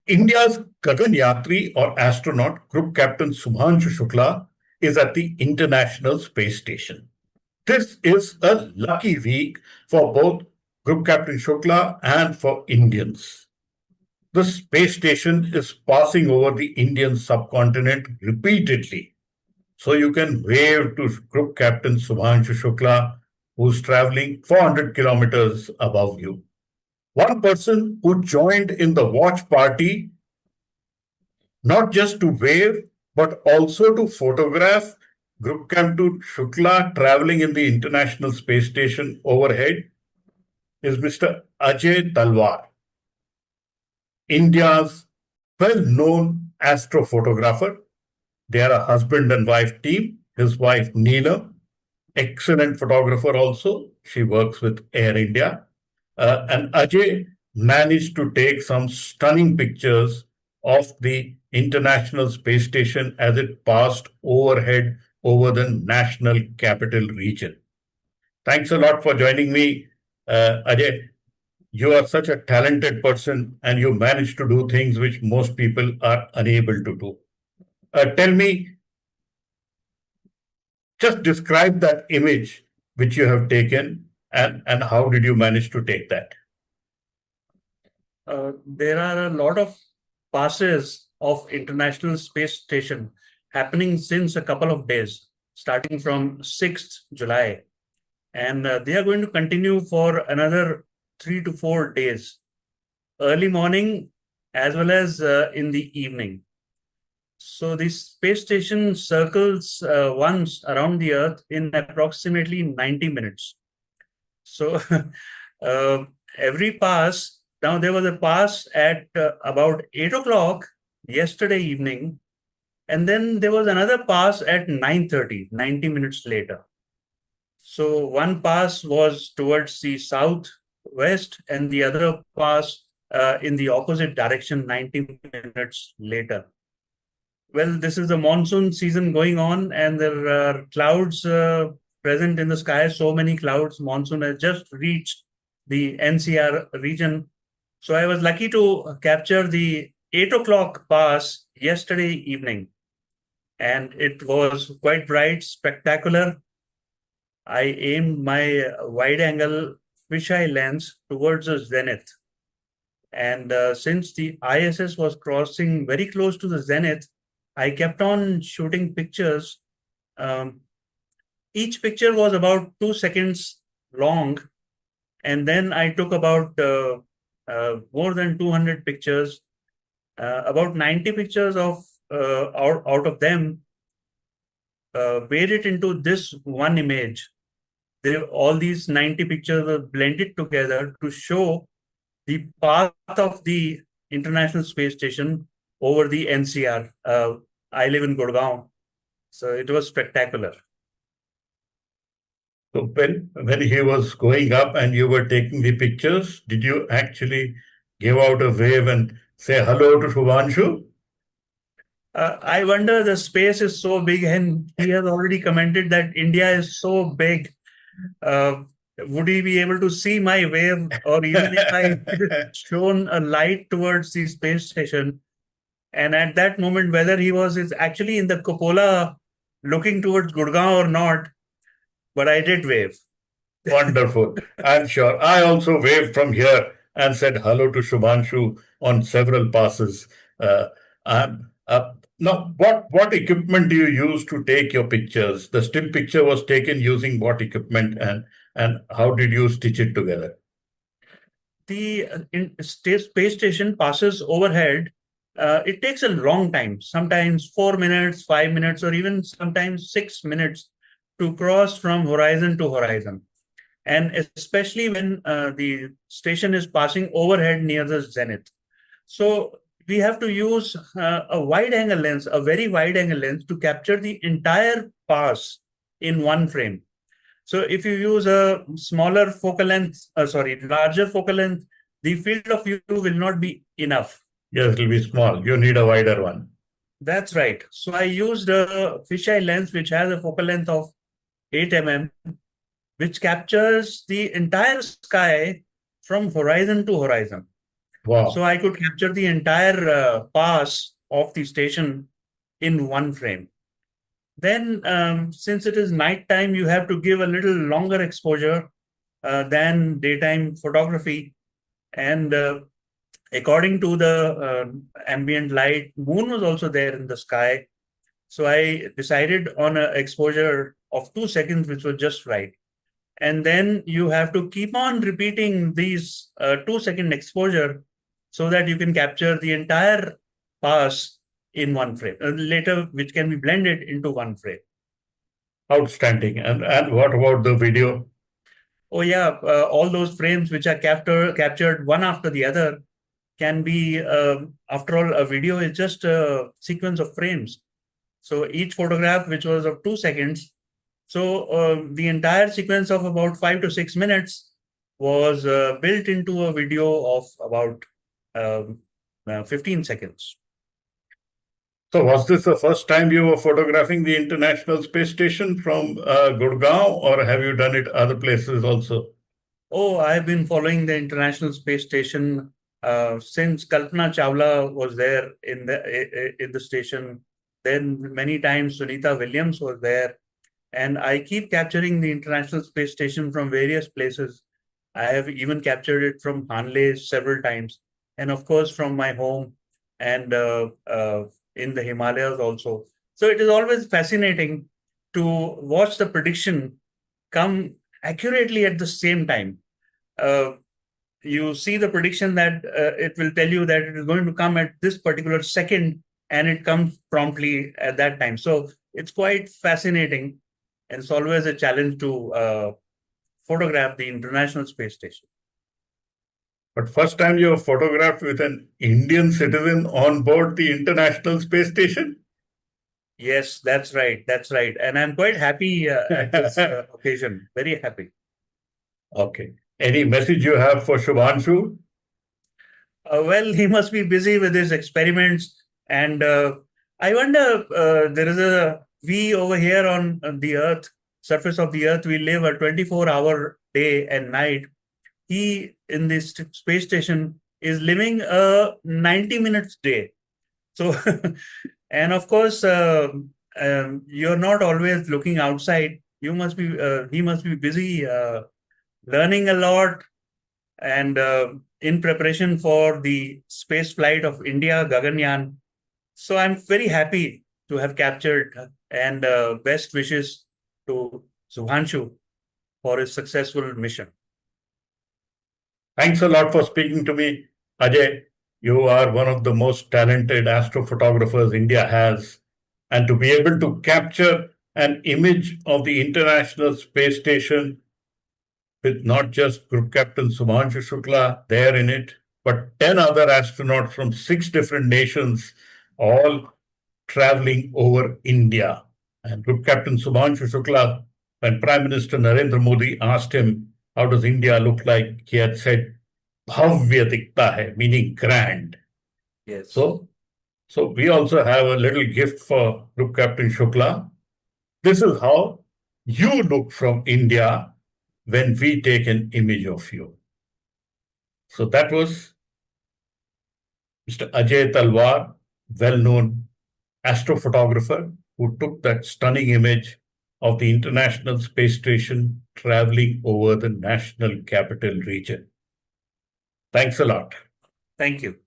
India's Gaganyatri or astronaut Group Captain Shubhanshu Shukla is at the International Space Station. This is a lucky week for both Group Captain Shukla and for Indians. The space station is passing over the Indian subcontinent repeatedly. So you can wave to Group Captain Shubhanshu Shukla, who's traveling 400 kilometers above you. One person who joined in the watch party, not just to wave, but also to photograph Group Captain Shukla traveling in the International Space Station overhead, is Mr. Ajay Talwar, India's well-known astrophotographer. They are a husband and wife team. His wife Neelam, excellent photographer also. She works with Air India. And Ajay managed to take some stunning pictures of the International Space Station as it passed overhead over the National Capital Region. Thanks a lot for joining me, Ajay. You are such a talented person and you manage to do things which most people are unable to do. Tell me, just describe that image which you have taken and how did you manage to take that? There are a lot of passes of International Space Station happening since a couple of days, starting from 6th July. And they are going to continue for another 3 to 4 days, early morning as well as in the evening. So the space station circles once around the Earth in approximately 90 minutes. So every pass, now there was a pass at about 8 o'clock yesterday evening, and then there was another pass at 9:30, 90 minutes later. So one pass was towards the southwest and the other pass in the opposite direction 90 minutes later. Well, this is the monsoon season going on and there are clouds present in the sky, so many clouds. Monsoon has just reached the NCR region. So I was lucky to capture the 8 o'clock pass yesterday evening. And it was quite bright, spectacular. I aimed my wide angle fisheye lens towards the zenith. And since the ISS was crossing very close to the zenith, I kept on shooting pictures. Each picture was about 2 seconds long. And then I took about more than 200 pictures. About 90 pictures of out of them made it into this one image. All these 90 pictures were blended together to show the path of the International Space Station over the NCR. I live in Gurgaon, so it was spectacular. So when he was going up and you were taking the pictures, did you actually give out a wave and say hello to Shubhanshu? I wonder, the space is so big and he has already commented that India is so big. Would he be able to see my wave, or even if I shone a light towards the space station? And at that moment, whether he was actually in the cupola looking towards Gurgaon or not, but I did wave. Wonderful. I'm sure. I also waved from here and said hello to Shubhanshu on several passes. Now, what equipment do you use to take your pictures? The still picture was taken using what equipment, and how did you stitch it together? The space station passes overhead. It takes a long time, sometimes 4 minutes, 5 minutes, or even sometimes 6 minutes to cross from horizon to horizon. And especially when the station is passing overhead near the zenith. So we have to use a wide angle lens, a very wide angle lens, to capture the entire pass in one frame. So if you use a smaller focal length, larger focal length, the field of view will not be enough. Yes, it will be small. You need a wider one. That's right. So I used a fisheye lens which has a focal length of 8 mm, which captures the entire sky from horizon to horizon. Wow. So I could capture the entire pass of the station in one frame. Then, since it is nighttime, you have to give a little longer exposure than daytime photography. And according to the ambient light, moon was also there in the sky. So I decided on an exposure of 2 seconds, which was just right. And then you have to keep on repeating these 2 second exposure so that you can capture the entire pass in one frame, later, which can be blended into one frame. Outstanding. And what about the video? Oh yeah, all those frames which are captured one after the other can be, after all, a video is just a sequence of frames. So each photograph, which was of 2 seconds, so the entire sequence of about 5 to 6 minutes was built into a video of about 15 seconds. So was this the first time you were photographing the International Space Station from Gurgaon, or have you done it other places also? Oh, I've been following the International Space Station since Kalpana Chawla was there in the station. Then many times Sunita Williams was there, and I keep capturing the International Space Station from various places. I have even captured it from Hanle several times, and of course from my home and in the Himalayas also. So it is always fascinating to watch the prediction come accurately at the same time. You see the prediction that it will tell you that it is going to come at this particular second, and it comes promptly at that time. So it's quite fascinating, and it's always a challenge to photograph the International Space Station. But first time you were photographed with an Indian citizen on board the International Space Station? Yes, that's right. That's right. And I'm quite happy at this occasion. Very happy. Okay. Any message you have for Shubhanshu? Well, he must be busy with his experiments. And I wonder, there is we over here on the Earth, surface of the Earth, we live a 24-hour day and night. He, in this space station, is living a 90 minutes day. So, and of course, you're not always looking outside. He must be busy learning a lot, and in preparation for the space flight of India, Gaganyaan. So I'm very happy to have captured, and best wishes to Shubhanshu for his successful mission. Thanks a lot for speaking to me, Ajay. You are one of the most talented astrophotographers India has. And to be able to capture an image of the International Space Station with not just Group Captain Shubhanshu Shukla there in it, but 10 other astronauts from 6 different nations, all traveling over India. And Group Captain Shubhanshu Shukla, when Prime Minister Narendra Modi asked him, how does India look like? He had said, Bhavya dikta hai, meaning grand. Yes. So we also have a little gift for Group Captain Shukla. This is how you look from India when we take an image of you. So that was Mr. Ajay Talwar, well-known astrophotographer, who took that stunning image of the International Space Station traveling over the national capital region. Thanks a lot. Thank you.